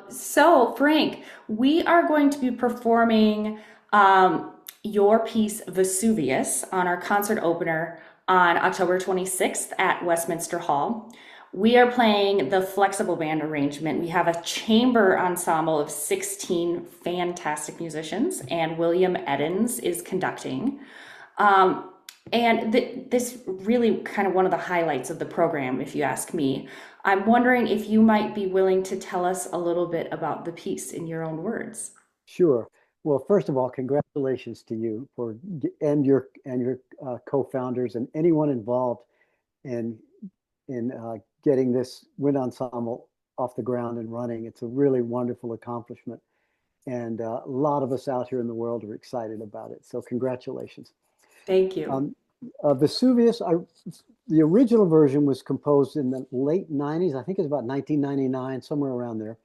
So, Frank, we are going to be performing your piece Vesuvius on our concert opener on October 26th at Westminster Hall. We are playing the flexible band arrangement. We have a chamber ensemble of 16 fantastic musicians, and William Eddins is conducting. Um, this really kind of one of the highlights of the program, if you ask me. I'm wondering if you might be willing to tell us a little bit about the piece in your own words. Sure. Well, first of all, congratulations to you and your co-founders and anyone involved in getting this wind ensemble off the ground and running. It's a really wonderful accomplishment, and a lot of us out here in the world are excited about it. So, congratulations. Thank you. Um, Vesuvius, the original version was composed in the late 90s. I think it's about 1999, somewhere around there,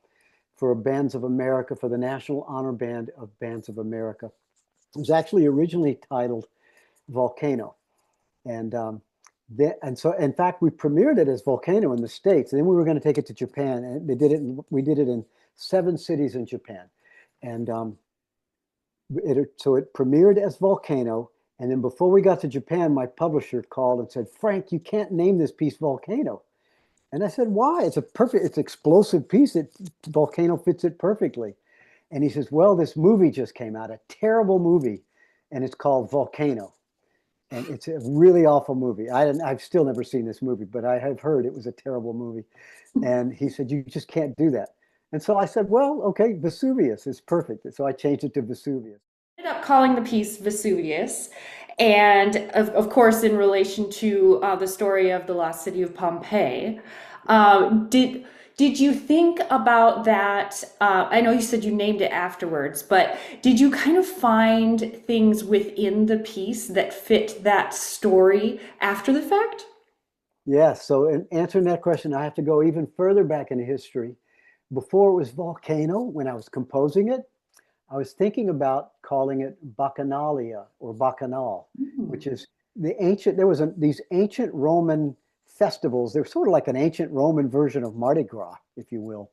for Bands of America, for the National Honor Band of Bands of America. It was actually originally titled Volcano. And so, in fact, we premiered it as Volcano in the States, and then we were going to take it to Japan, and we did it in 7 cities in Japan. And so it premiered as Volcano. And then before we got to Japan, my publisher called and said, Frank, you can't name this piece Volcano. And I said, why? It's an explosive piece. Volcano fits it perfectly. And he says, well, this movie just came out, a terrible movie, and it's called Volcano. And it's a really awful movie. I've still never seen this movie, but I have heard it was a terrible movie. And he said, you just can't do that. And so I said, well, okay, Vesuvius is perfect. So I changed it to Vesuvius. Ended up calling the piece Vesuvius, and of course, in relation to the story of the lost city of Pompeii. Did you think about that? I know you said you named it afterwards, but did you kind of find things within the piece that fit that story after the fact? Yes. So in answering that question, I have to go even further back in history. Before it was Volcano, when I was composing it, I was thinking about calling it Bacchanalia or Bacchanal, which is these ancient Roman festivals. They're sort of like an ancient Roman version of Mardi Gras, if you will,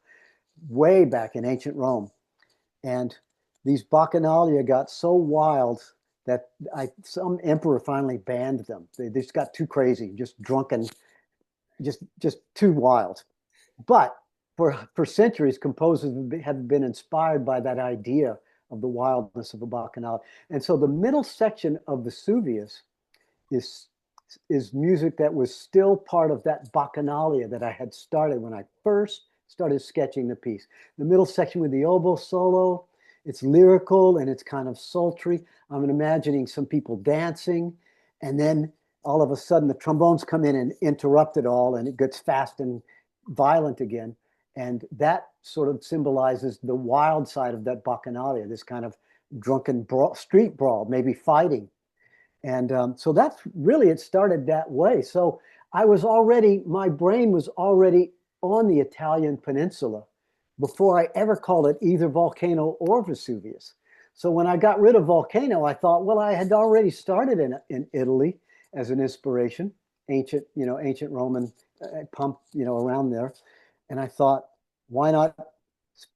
way back in ancient Rome. And these Bacchanalia got so wild that some emperor finally banned them. They just got too crazy, just drunken, just too wild. But for centuries, composers have been inspired by that idea of the wildness of a bacchanal. And so the middle section of Vesuvius is is music that was still part of that bacchanalia that I had started when I first started sketching the piece. The middle section with the oboe solo, it's lyrical and it's kind of sultry. I'm imagining some people dancing, and then all of a sudden the trombones come in and interrupt it all, and it gets fast and violent again. And that sort of symbolizes the wild side of that bacchanalia, this kind of drunken street brawl, maybe fighting. And so that's really, it started that way. So my brain was already on the Italian peninsula before I ever called it either Volcano or Vesuvius. So when I got rid of Volcano, I thought, well, I had already started in Italy as an inspiration, ancient Roman pump, around there. And I thought, why not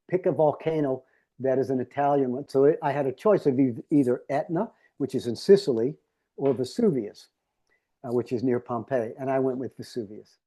pick a volcano that is an Italian one? So I had a choice of either Etna, which is in Sicily, or Vesuvius, which is near Pompeii. And I went with Vesuvius.